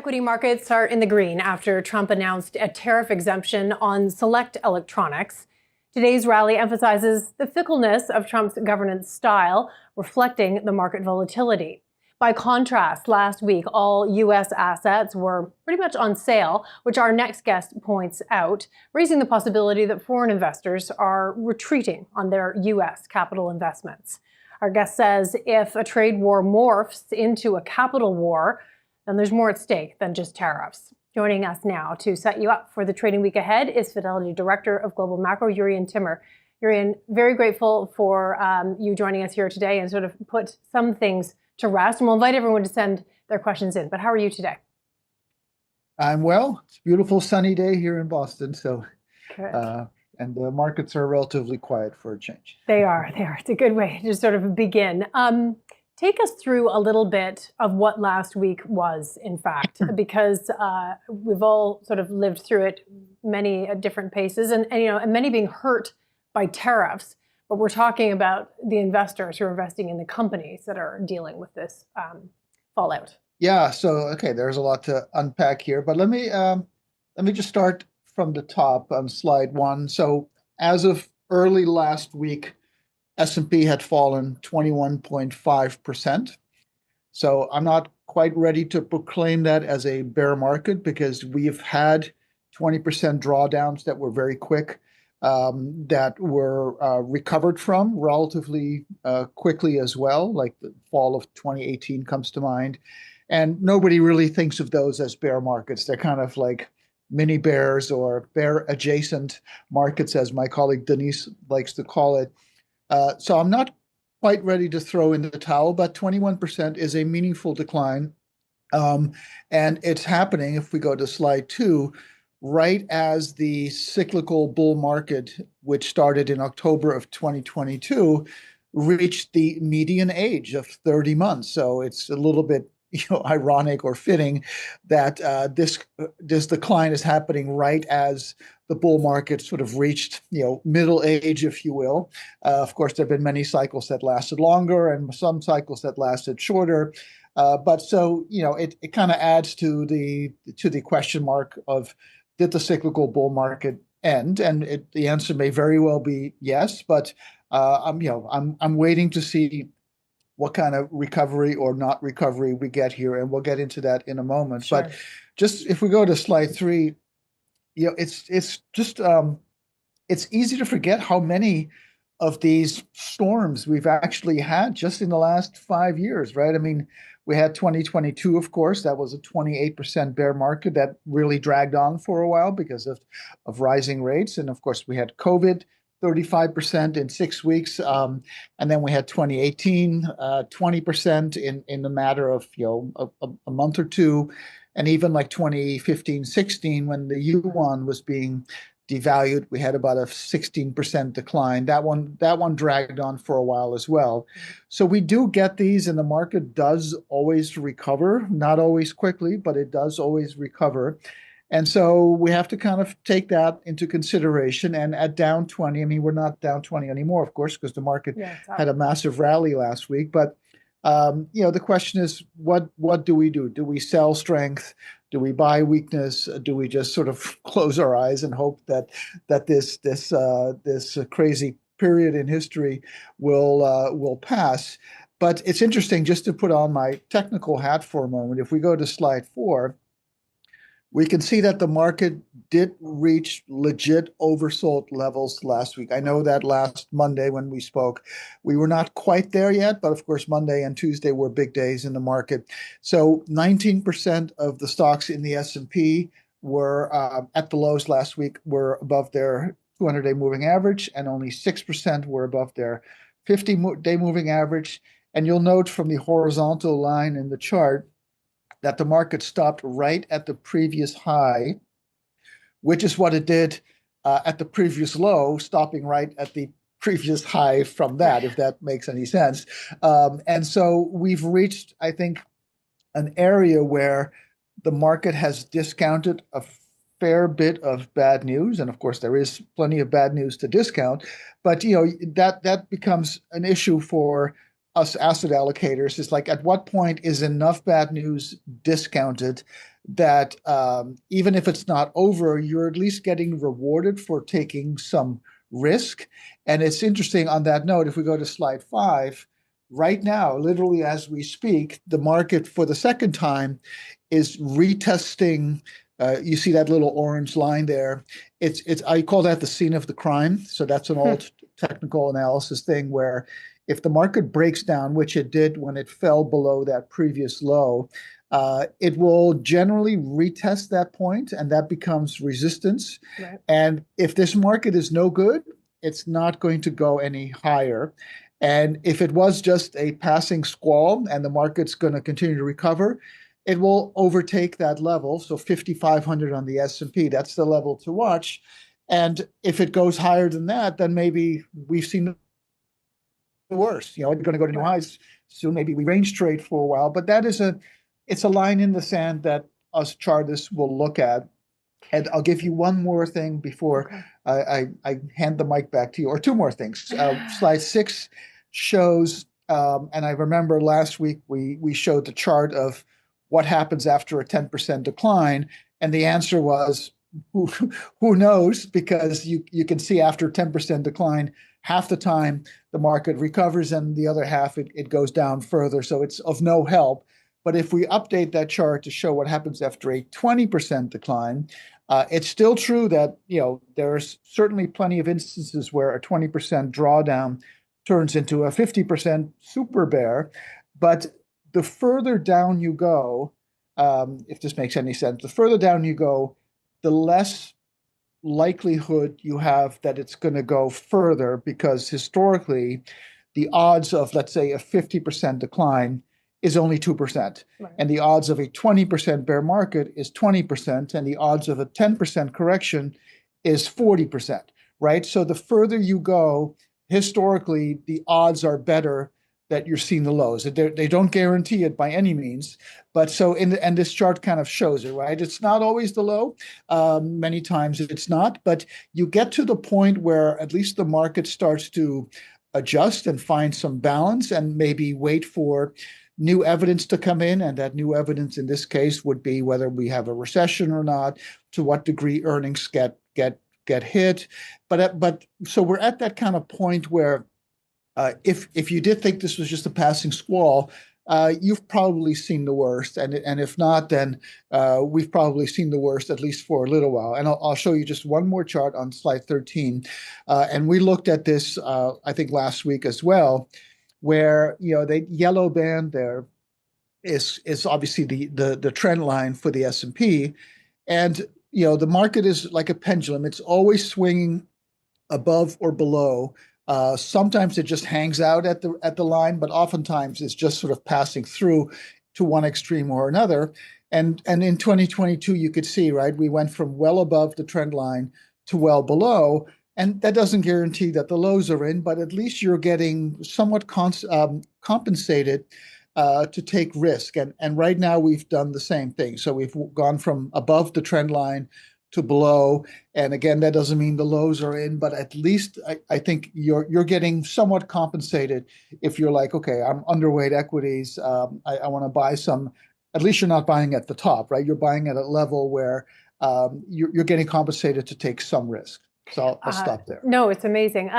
Equity markets are in the green after Trump announced a tariff exemption on select electronics. Today's rally emphasizes the fickleness of Trump's governance style, reflecting the market volatility. By contrast, last week, all U.S. assets were pretty much on sale, which our next guest points out, raising the possibility that foreign investors are retreating on their U.S. capital investments. Our guest says if a trade war morphs into a capital war, then there's more at stake than just tariffs. Joining us now to set you up for the trading week ahead is Fidelity Director of Global Macro, Jurrien Timmer. Jurrien, very grateful for you joining us here today and sort of put some things to rest. And we'll invite everyone to send their questions in. But how are you today? I'm well. It's a beautiful sunny day here in Boston. So, Good. And the markets are relatively quiet for a change. They are. It's a good way to sort of begin. Take us through a little bit of what last week was, in fact, because we've all sort of lived through it many at different paces and many being hurt by tariffs. But we're talking about the investors who are investing in the companies that are dealing with this fallout. Yeah. So, okay, there's a lot to unpack here, but let me just start from the top on slide one. So, as of early last week, S&P had fallen 21.5%. So I'm not quite ready to proclaim that as a bear market because we've had 20% drawdowns that were very quick, that were recovered from relatively quickly as well, like the fall of 2018 comes to mind. And nobody really thinks of those as bear markets. They're kind of like mini bears or bear adjacent markets, as my colleague Denise likes to call it. So I'm not quite ready to throw in the towel, but 21% is a meaningful decline. And it's happening, if we go to slide two, right as the cyclical bull market, which started in October of 2022, reached the median age of 30 months. So it's a little bit ironic or fitting that this decline is happening right as the bull market sort of reached middle age, if you will. Of course, there have been many cycles that lasted longer and some cycles that lasted shorter. But so it kind of adds to the question mark of, did the cyclical bull market end? And the answer may very well be yes. But I'm waiting to see what kind of recovery or not recovery we get here, and we'll get into that in a moment. Sure. But just if we go to slide three, it's just it's easy to forget how many of these storms we've actually had just in the last 5 years, right? I mean, we had 2022, of course, that was a 28% bear market that really dragged on for a while because of rising rates, and of course we had COVID. 35% in 6 weeks. And then we had 2018, 20% in the matter of a month or two. And even like 2015, 16, when the yuan was being devalued, we had about a 16% decline. That one dragged on for a while as well. So we do get these, and the market does always recover, not always quickly, but it does always recover. And so we have to kind of take that into consideration. And at down 20, I mean, we're not down 20 anymore, of course, because the market had a massive rally last week. But, the question is, what do we do? Do we sell strength? Do we buy weakness? Do we just sort of close our eyes and hope that this crazy period in history will pass? But it's interesting, just to put on my technical hat for a moment, if we go to slide four, we can see that the market did reach legit oversold levels last week. I know that last Monday when we spoke, we were not quite there yet, but of course Monday and Tuesday were big days in the market. So 19% of the stocks in the S&P were at the lows last week were above their 200-day moving average, and only 6% were above their 50-day moving average. And you'll note from the horizontal line in the chart that the market stopped right at the previous high, which is what it did at the previous low, stopping right at the previous high from that, if that makes any sense. And so we've reached, I think, an area where the market has discounted a fair bit of bad news. And of course, there is plenty of bad news to discount. But, that becomes an issue for us asset allocators. Is like, at what point is enough bad news discounted that even if it's not over, you're at least getting rewarded for taking some risk. And it's interesting on that note, if we go to slide 5, right now, literally as we speak, the market for the second time is retesting. You see that little orange line there. It's I call that the scene of the crime. So that's an old technical analysis thing where if the market breaks down, which it did when it fell below that previous low, it will generally retest that point, and that becomes resistance. Right. And if this market is no good, it's not going to go any higher. And if it was just a passing squall and the market's going to continue to recover, it will overtake that level. So 5,500 on the S&P, that's the level to watch. And if it goes higher than that, then maybe we've seen the worst. It's going to go to new highs soon. Maybe we range trade for a while, but it's a line in the sand that us chartists will look at. And I'll give you one more thing before I hand the mic back to you, or two more things. Slide 6 shows, and I remember last week we showed the chart of what happens after a 10% decline, and the answer was who knows, because you can see after 10% decline, half the time the market recovers and the other half it goes down further. So it's of no help. But if we update that chart to show what happens after a 20% decline, it's still true that there's certainly plenty of instances where a 20% drawdown turns into a 50% super bear. But the further down you go, if this makes any sense, the further down you go, the less likelihood you have that it's going to go further, because historically, the odds of, let's say, a 50% decline is only 2%. Right. And the odds of a 20% bear market is 20%, and the odds of a 10% correction is 40%, right? So the further you go, historically, the odds are better that you're seeing the lows. They don't guarantee it by any means, but so and this chart kind of shows it, right? It's not always the low. Many times it's not, but you get to the point where at least the market starts to adjust and find some balance and maybe wait for new evidence to come in, and that new evidence in this case would be whether we have a recession or not, to what degree earnings get hit. But so we're at that kind of point where if you did think this was just a passing squall, you've probably seen the worst, and if not, then we've probably seen the worst at least for a little while. And I'll show you just one more chart on slide 13, and we looked at this I think last week as well, where the yellow band there is obviously the trend line for the S&P, and the market is like a pendulum. It's always swinging above or below. Sometimes it just hangs out at the line, but oftentimes it's just sort of passing through to one extreme or another. And in 2022, you could see, right, we went from well above the trend line to well below. And that doesn't guarantee that the lows are in, but at least you're getting somewhat compensated to take risk. And right now we've done the same thing. So we've gone from above the trend line to below. And again, that doesn't mean the lows are in, but at least I think you're getting somewhat compensated if you're like, okay, I'm underweight equities. I want to buy some. At least you're not buying at the top, right? You're buying at a level where you're getting compensated to take some risk. So I'll stop there. No, it's amazing.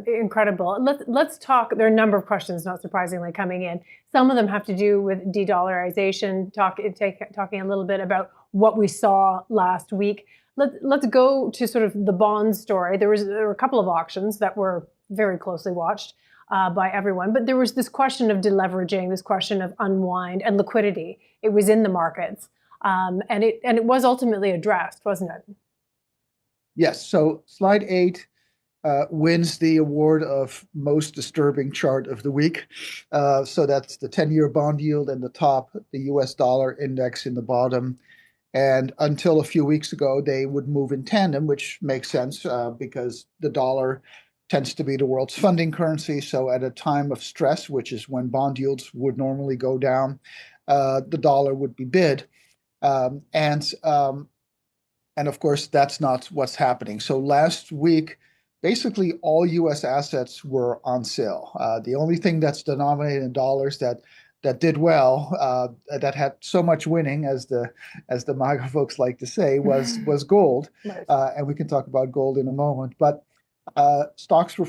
Incredible. Let's talk. There are a number of questions, not surprisingly, coming in. Some of them have to do with de-dollarization, talking a little bit about what we saw last week. Let's go to sort of the bond story. There were a couple of auctions that were very closely watched by everyone, but there was this question of deleveraging, this question of unwind and liquidity. It was in the markets, and it was ultimately addressed, wasn't it? Yes. So slide 8 wins the award of most disturbing chart of the week. So that's the 10-year bond yield in the top, the US dollar index in the bottom. And until a few weeks ago, they would move in tandem, which makes sense because the dollar tends to be the world's funding currency. So at a time of stress, which is when bond yields would normally go down, the dollar would be bid. And of course, that's not what's happening. So last week, basically all U.S. assets were on sale. The only thing that's denominated in dollars that that did well, that had so much winning, as the MAGA folks like to say, was gold. Right. And we can talk about gold in a moment. But stocks were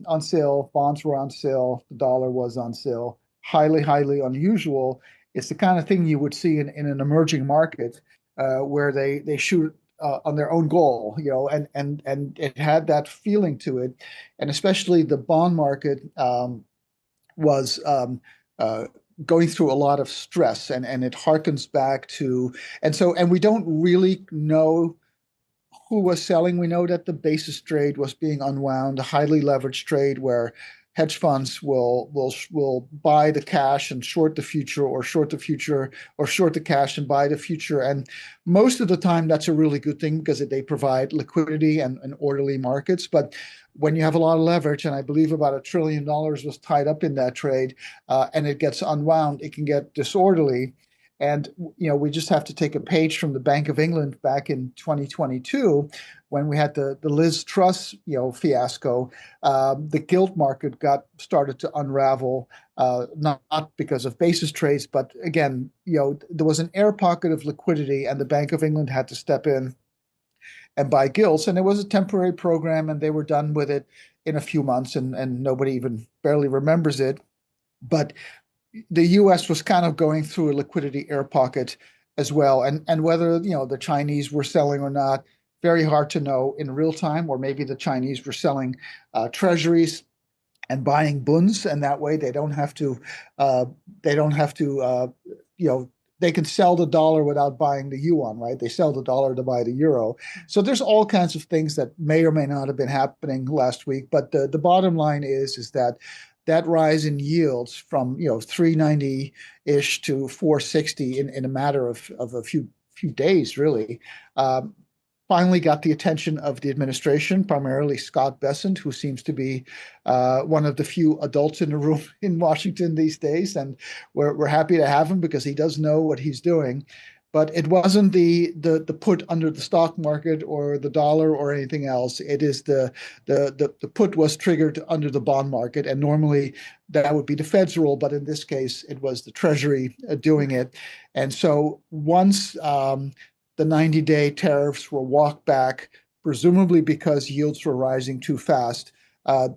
on sale, bonds were on sale, the dollar was on sale. Highly, highly unusual. It's the kind of thing you would see in an emerging market where they shoot on their own goal, and it had that feeling to it, and especially the bond market was going through a lot of stress, and it harkens back to, and we don't really know who was selling. We know that the basis trade was being unwound, a highly leveraged trade where hedge funds will buy the cash and short the future, or short the future, or short the cash and buy the future. And most of the time, that's a really good thing because they provide liquidity and orderly markets. But when you have a lot of leverage, and I believe about $1 trillion was tied up in that trade, and it gets unwound, it can get disorderly. And we just have to take a page from the Bank of England back in 2022, when we had the Liz Truss fiasco. The gilt market started to unravel, not because of basis trades, but again, there was an air pocket of liquidity, and the Bank of England had to step in and buy gilts. And it was a temporary program, and they were done with it in a few months, and nobody even barely remembers it. But the U.S. was kind of going through a liquidity air pocket as well, and whether the Chinese were selling or not, very hard to know in real time. Or maybe the Chinese were selling treasuries and buying bunds, and that way they don't have to they can sell the dollar without buying the yuan, right? They sell the dollar to buy the euro. So there's all kinds of things that may or may not have been happening last week. But the bottom line is that rise in yields from 390-ish to 460 in a matter of a few days, really, finally got the attention of the administration, primarily Scott Bessent, who seems to be one of the few adults in the room in Washington these days. And we're happy to have him because he does know what he's doing. But it wasn't the put under the stock market or the dollar or anything else. It is the put was triggered under the bond market, and normally that would be the Fed's role, but in this case it was the Treasury doing it. And so once the 90-day tariffs were walked back, presumably because yields were rising too fast,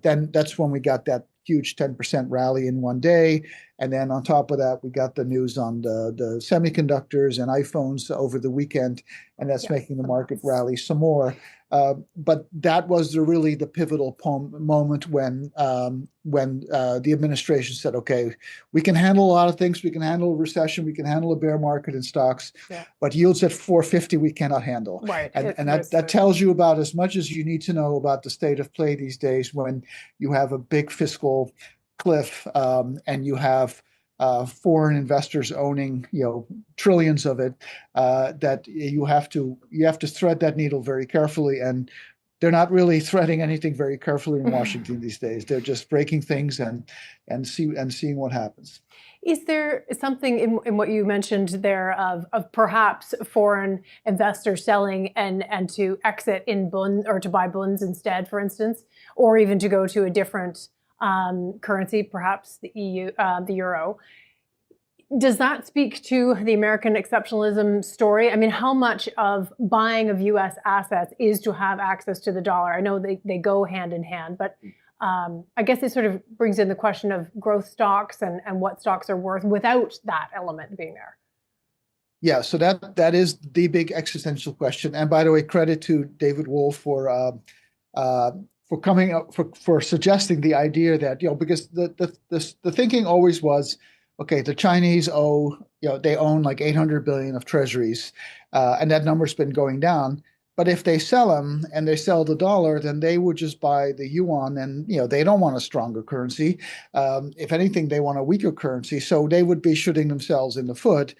then that's when we got that huge 10% rally in one day. And then on top of that, we got the news on the semiconductors and iPhones over the weekend, and that's making the market rally some more. But that was really the pivotal moment when the administration said, okay, we can handle a lot of things. We can handle a recession. We can handle a bear market in stocks, but yields at 450 we cannot handle. Right. And that tells you about as much as you need to know about the state of play these days, when you have a big fiscal cliff, and you have foreign investors owning trillions of it, that you have to thread that needle very carefully. And they're not really threading anything very carefully in Washington these days. They're just breaking things and seeing what happens. Is there something in what you mentioned there of perhaps foreign investors selling and to exit in bund, or to buy bunds instead, for instance, or even to go to a different currency, perhaps the EU, the euro? Does that speak to the American exceptionalism story? I mean, how much of buying of U.S. assets is to have access to the dollar? I know they go hand in hand, but I guess it sort of brings in the question of growth stocks and what stocks are worth without that element being there. Yeah, so that is the big existential question. And by the way, credit to David Wolf for coming up for suggesting the idea that because the thinking always was, okay, the Chinese they own like 800 billion of treasuries, and that number's been going down. But if they sell them and they sell the dollar, then they would just buy the yuan, and they don't want a stronger currency. If anything, they want a weaker currency, so they would be shooting themselves in the foot.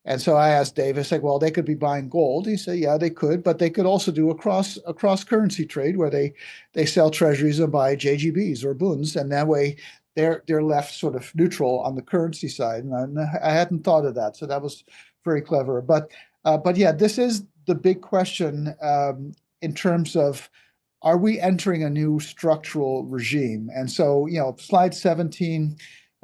And so I asked Dave, I said, well, they could be buying gold. He said, yeah, they could, but they could also do a cross currency trade where they sell treasuries and buy JGBs or bunds, and that way they're left sort of neutral on the currency side. And I hadn't thought of that, so that was very clever. But yeah, this is the big question in terms of, are we entering a new structural regime? And so, slide 17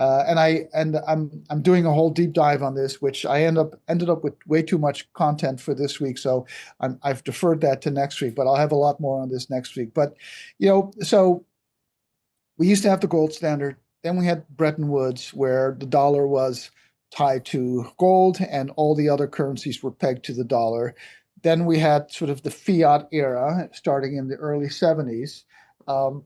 I'm doing a whole deep dive on this, which I ended up with way too much content for this week, so I've deferred that to next week. But I'll have a lot more on this next week. But so we used to have the gold standard. Then we had Bretton Woods, where the dollar was tied to gold and all the other currencies were pegged to the dollar. Then we had sort of the fiat era starting in the early 70s. Um,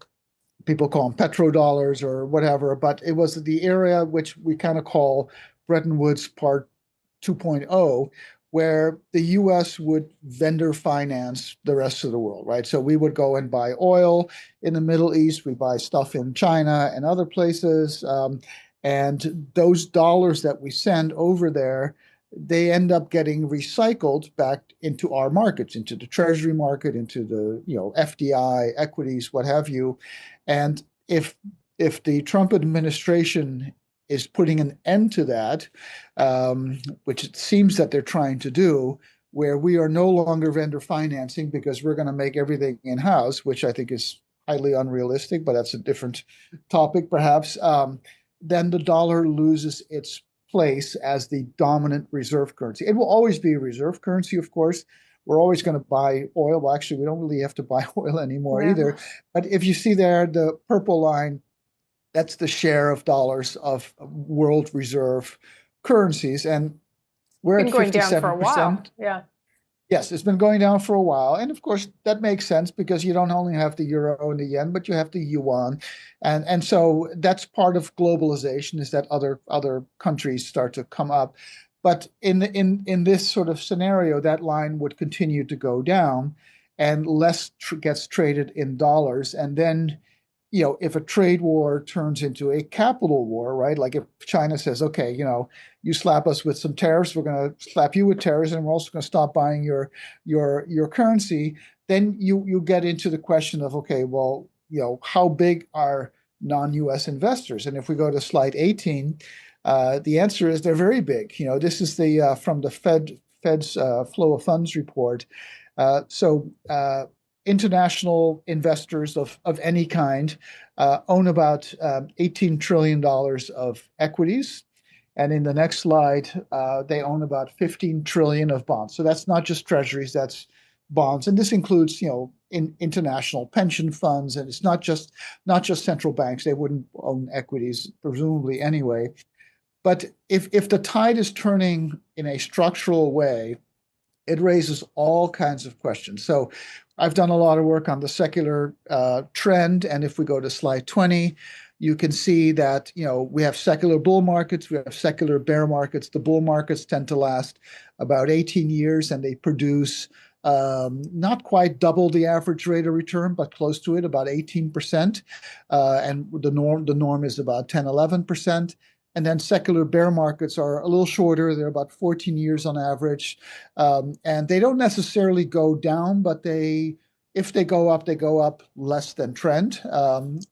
People call them petrodollars or whatever, but it was the area which we kind of call Bretton Woods Part 2.0, where the US would vendor finance the rest of the world, right? So we would go and buy oil in the Middle East, we buy stuff in China and other places. And those dollars that we send over there, they end up getting recycled back into our markets, into the treasury market, into the FDI, equities, what have you. And if the Trump administration is putting an end to that, which it seems that they're trying to do, where we are no longer vendor financing because we're going to make everything in-house, which I think is highly unrealistic, but that's a different topic perhaps, then the dollar loses its place as the dominant reserve currency. It will always be a reserve currency, of course. We're always going to buy oil. Well, actually, we don't really have to buy oil anymore either. But if you see there, the purple line, that's the share of dollars of world reserve currencies. And we're at 57%. Going down for a while. Yeah. Yes, it's been going down for a while. And of course, that makes sense because you don't only have the euro and the yen, but you have the yuan. And so that's part of globalization, is that other countries start to come up. But in this sort of scenario, that line would continue to go down and less gets traded in dollars. And then, if a trade war turns into a capital war, right? Like if China says, okay, you slap us with some tariffs, we're going to slap you with tariffs, and we're also going to stop buying your currency. Then you get into the question of, okay, well, how big are non-US investors? And if we go to slide 18, the answer is they're very big. This is the from the Fed's flow of funds report. So international investors of any kind own about $18 trillion of equities. And in the next slide, they own about 15 trillion of bonds. So that's not just treasuries, that's bonds. And this includes, international pension funds. And it's not just central banks. They wouldn't own equities, presumably anyway. But if the tide is turning in a structural way, it raises all kinds of questions. So I've done a lot of work on the secular trend. And if we go to slide 20, you can see that, we have secular bull markets, we have secular bear markets. The bull markets tend to last about 18 years, and they produce not quite double the average rate of return, but close to it, about 18%. And the norm is about 10, 11%. And then secular bear markets are a little shorter. They're about 14 years on average. And they don't necessarily go down, but if they go up less than trend,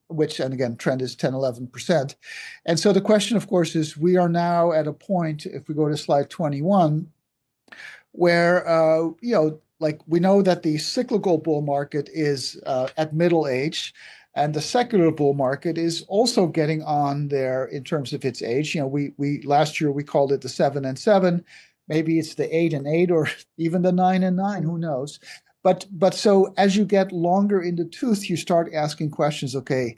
which, and again, trend is 10, 11%. And so the question, of course, is we are now at a point, if we go to slide 21, where, like we know that the cyclical bull market is at middle age. And the secular bull market is also getting on there in terms of its age. We last year we called it the 7 and 7. Maybe it's the 8 and 8, or even the 9 and 9. Who knows? But so as you get longer in the tooth, you start asking questions. Okay,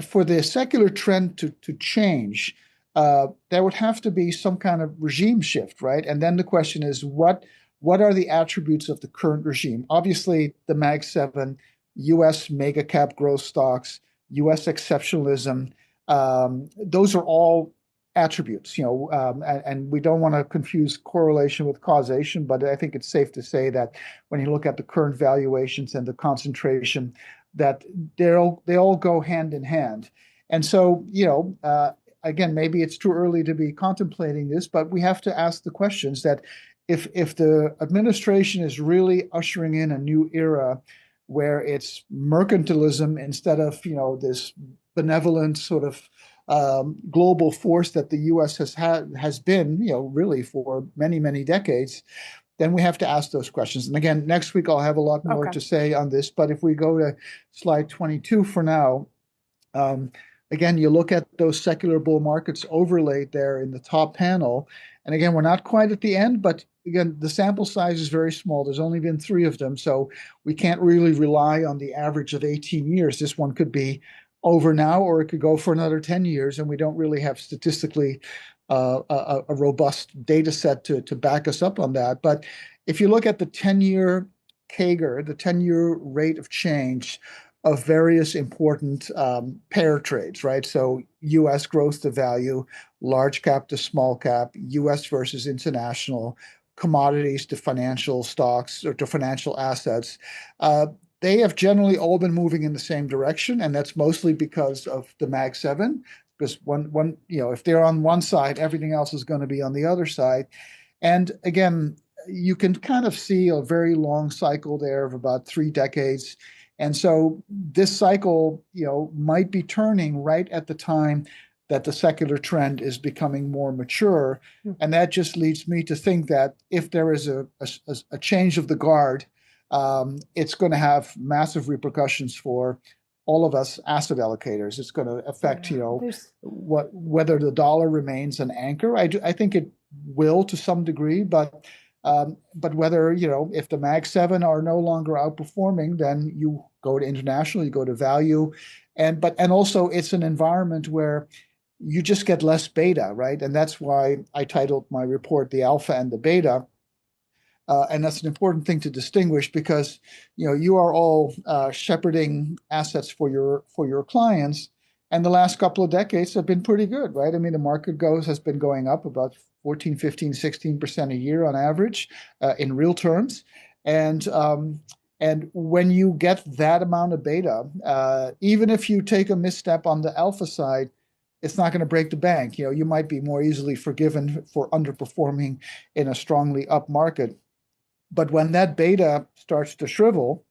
for the secular trend to change, there would have to be some kind of regime shift, right? And then the question is, what are the attributes of the current regime? Obviously, the Mag 7. U.S. mega cap growth stocks, U.S. exceptionalism, those are all attributes, and we don't want to confuse correlation with causation, but I think it's safe to say that when you look at the current valuations and the concentration, that they all go hand in hand. And so, again, maybe it's too early to be contemplating this, but we have to ask the questions that if the administration is really ushering in a new era where it's mercantilism instead of, this benevolent sort of global force that the U.S. has been, really for many, many decades, then we have to ask those questions. And again, next week I'll have a lot more to say on this. But if we go to slide 22 for now, again, you look at those secular bull markets overlaid there in the top panel. And again, we're not quite at the end, but again, the sample size is very small. There's only been 3 of them. So we can't really rely on the average of 18 years. This one could be over now, or it could go for another 10 years. And we don't really have statistically a robust data set to back us up on that. But if you look at the 10-year CAGR, the 10-year rate of change of various important pair trades, right? So US growth to value, large cap to small cap, US versus international, commodities to financial stocks or to financial assets. They have generally all been moving in the same direction, and that's mostly because of the Mag 7. Because if they're on one side, everything else is going to be on the other side. And again, you can kind of see a very long cycle there of about 3 decades. And so this cycle, might be turning right at the time that the secular trend is becoming more mature. And that just leads me to think that if there is a change of the guard, it's going to have massive repercussions for all of us asset allocators. It's going to affect, whether the dollar remains an anchor. I think it will to some degree, but whether, if the Mag 7 are no longer outperforming, then you go to international, you go to value. And also it's an environment where you just get less beta, right? And that's why I titled my report The Alpha and the Beta. And that's an important thing to distinguish because, you are all shepherding assets for your clients. And the last couple of decades have been pretty good, right? I mean, the market has been going up about 14, 15, 16% a year on average in real terms. And when you get that amount of beta, even if you take a misstep on the alpha side, it's not going to break the bank. You might be more easily forgiven for underperforming in a strongly up market. But when that beta starts to shrivel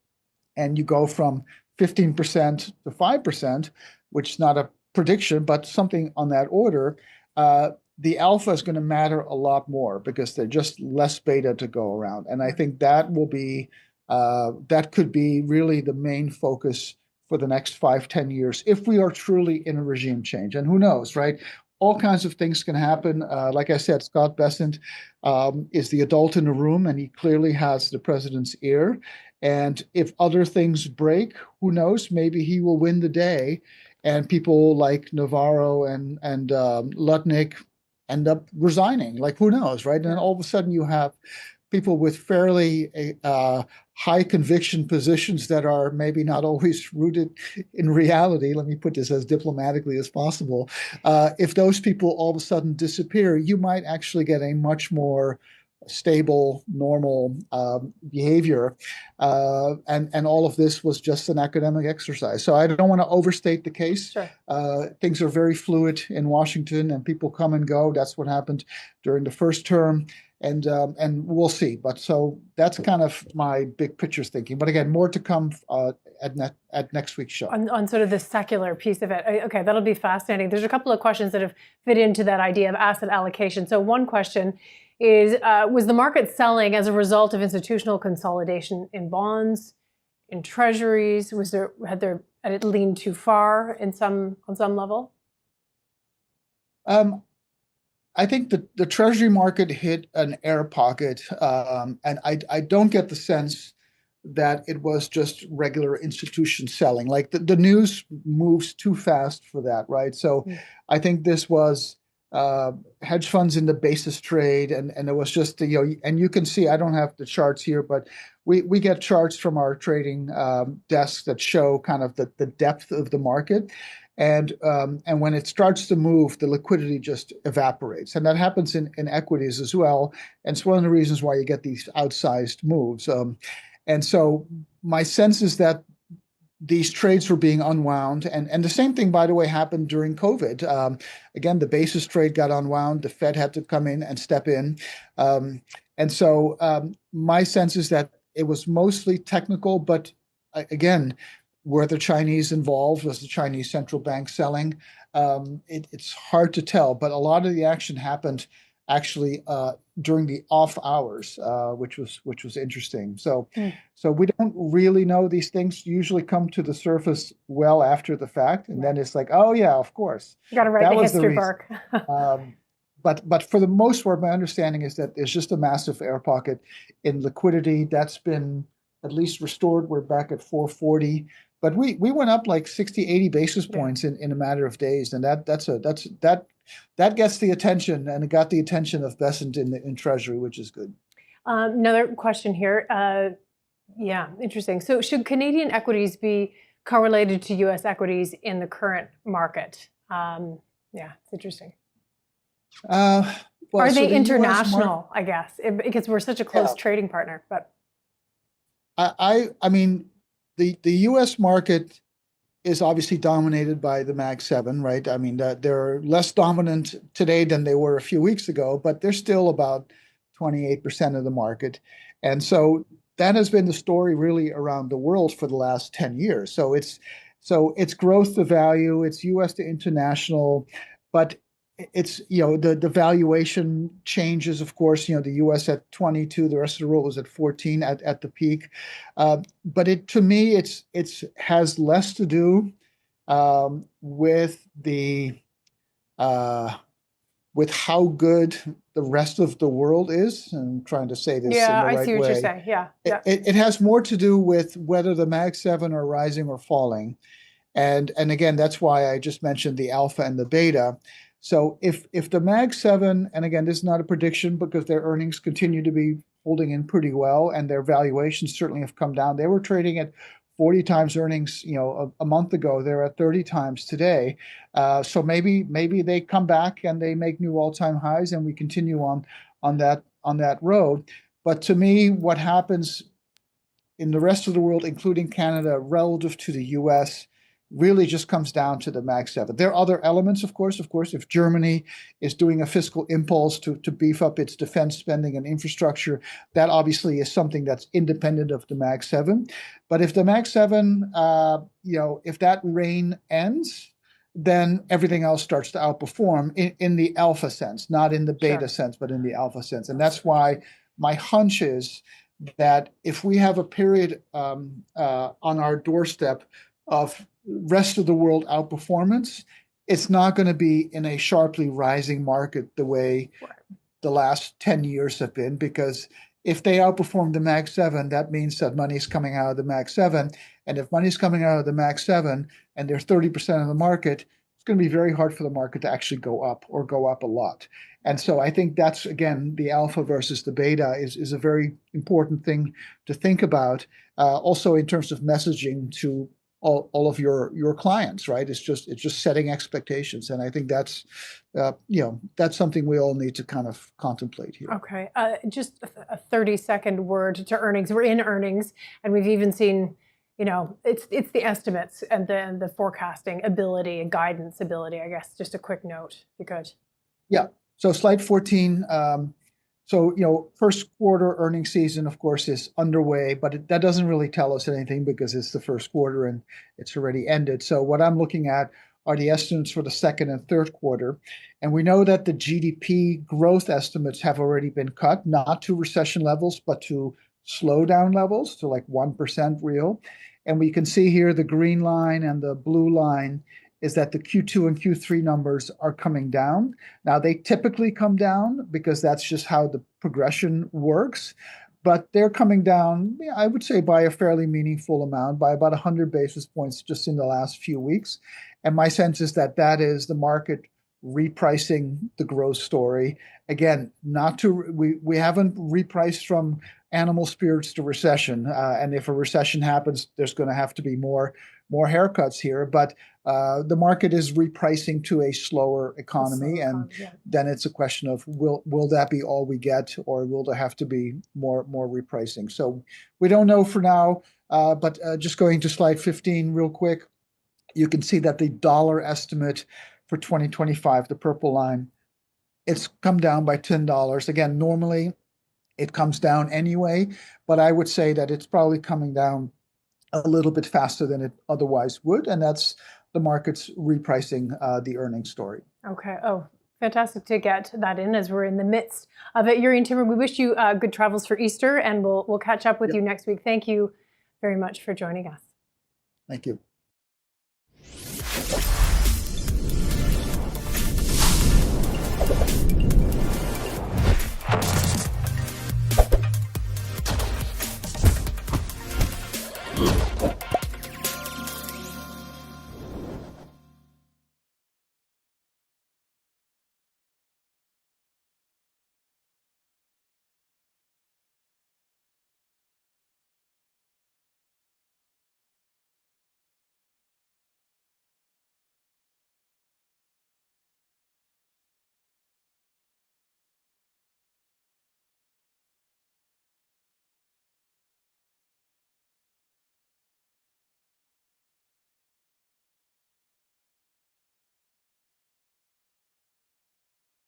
and you go from 15% to 5%, which is not a prediction, but something on that order, the alpha is going to matter a lot more because there's just less beta to go around. And I think that could be really the main focus for the next 5-10 years if we are truly in a regime change. And who knows, right? All kinds of things can happen. Like I said, Scott Bessent is the adult in the room, and he clearly has the president's ear. And if other things break, who knows? Maybe he will win the day, and people like Navarro and Lutnick end up resigning. Like, who knows, right? And then all of a sudden you have people with fairly high conviction positions that are maybe not always rooted in reality. Let me put this as diplomatically as possible. If those people all of a sudden disappear, you might actually get a much more stable, normal behavior. And all of this was just an academic exercise. So I don't want to overstate the case. Sure. Things are very fluid in Washington and people come and go. That's what happened during the first term. And we'll see. But so that's kind of my big picture thinking. But again, more to come at next week's show. On sort of the secular piece of it. Okay, that'll be fascinating. There's a couple of questions that have fit into that idea of asset allocation. So one question is, was the market selling as a result of institutional consolidation in bonds, in treasuries? Had it leaned too far on some level? I think the Treasury market hit an air pocket, and I don't get the sense that it was just regular institution selling. Like the news moves too fast for that, right? So I think this was hedge funds in the basis trade, and it was just and you can see, I don't have the charts here, but we get charts from our trading desks that show kind of the depth of the market. And when it starts to move, the liquidity just evaporates. And that happens in equities as well. And it's one of the reasons why you get these outsized moves. And so my sense is that these trades were being unwound. And the same thing, by the way, happened during COVID. Again, the basis trade got unwound. The Fed had to come in and step in. And so my sense is that it was mostly technical, but again, were the Chinese involved? Was the Chinese central bank selling? It's hard to tell, but a lot of the action happened actually during the off hours, which was interesting. So we don't really know. These things usually come to the surface well after the fact, and then it's like, oh yeah, of course, You got to write that the was the history reason. book. But for the most part, my understanding is that there's just a massive air pocket in liquidity that's been at least restored. We're back at 440, but we went up like 60, 80 basis points in a matter of days, and that gets the attention, and it got the attention of Besant in Treasury, which is good. Another question here. Yeah, interesting. So should Canadian equities be correlated to U.S. equities in the current market? Yeah, it's interesting. Well, Are so they the US international, I guess, because we're such a close trading partner, but I mean, the U.S. market is obviously dominated by the Mag 7, right? I mean, they're less dominant today than they were a few weeks ago, but they're still about 28% of the market. And so that has been the story really around the world for the last 10 years. So it's growth to value, it's US to international, but it's, the valuation changes, of course, the US at 22, the rest of the world was at 14 at the peak. But to me, it's has less to do with with how good the rest of the world is. I'm trying to say this in yeah, the I right see what way. you're saying. Yeah, yeah. It has more to do with whether the Mag 7 are rising or falling. And again, that's why I just mentioned the alpha and the beta. So if the Mag 7, and again, this is not a prediction because their earnings continue to be holding in pretty well, and their valuations certainly have come down. They were trading at 40 times earnings, a month ago. They're at 30 times today. So maybe they come back and they make new all-time highs, and we continue on that road. But to me, what happens in the rest of the world, including Canada, relative to the US, really just comes down to the Mag 7. There are other elements, of course. Of course, if Germany is doing a fiscal impulse to beef up its defense spending and infrastructure, that obviously is something that's independent of the Mag 7. But if the Mag 7, if that reign ends, then everything else starts to outperform in the alpha sense, not in the beta sense, but in the alpha sense. And that's why my hunch is that if we have a period on our doorstep of rest of the world outperformance, it's not going to be in a sharply rising market the way the last 10 years have been, because if they outperform the Mag 7, that means that money's coming out of the Mag 7. And if money's coming out of the Mag 7 and they're 30% of the market, it's going to be very hard for the market to actually go up or go up a lot. And so I think that's, again, the alpha versus the beta is a very important thing to think about. Also in terms of messaging to all of your clients, right? It's just setting expectations. And I think that's, that's something we all need to kind of contemplate here. Okay. Just a 30-second word to earnings. We're in earnings, and we've even seen, it's the estimates and then the forecasting ability and guidance ability, I guess. Just a quick note, if you could. Yeah. So slide 14. First quarter earnings season, of course, is underway, but that doesn't really tell us anything because it's the first quarter and it's already ended. So what I'm looking at are the estimates for the second and third quarter. And we know that the GDP growth estimates have already been cut, not to recession levels, but to slowdown levels, to like 1% real. And we can see here the green line and the blue line is that the Q2 and Q3 numbers are coming down. Now, they typically come down because that's just how the progression works, but they're coming down, I would say, by a fairly meaningful amount, by about 100 basis points just in the last few weeks. And my sense is that is the market repricing the growth story. Again, we haven't repriced from animal spirits to recession. And if a recession happens, there's going to have to be more haircuts here. But the market is repricing to a slower economy, and then it's a question of will that be all we get, or will there have to be more repricing? So we don't know for now. But just going to slide 15 real quick, you can see that the dollar estimate for 2025, the purple line, it's come down by $10. Again, normally it comes down anyway, but I would say that it's probably coming down a little bit faster than it otherwise would, and that's the market's repricing the earnings story. Okay. Oh, Fantastic to get that in as we're in the midst of it. Jurrien Timmer, we wish you good travels for Easter, and we'll catch up with you next week. Thank you very much for joining us. Thank you.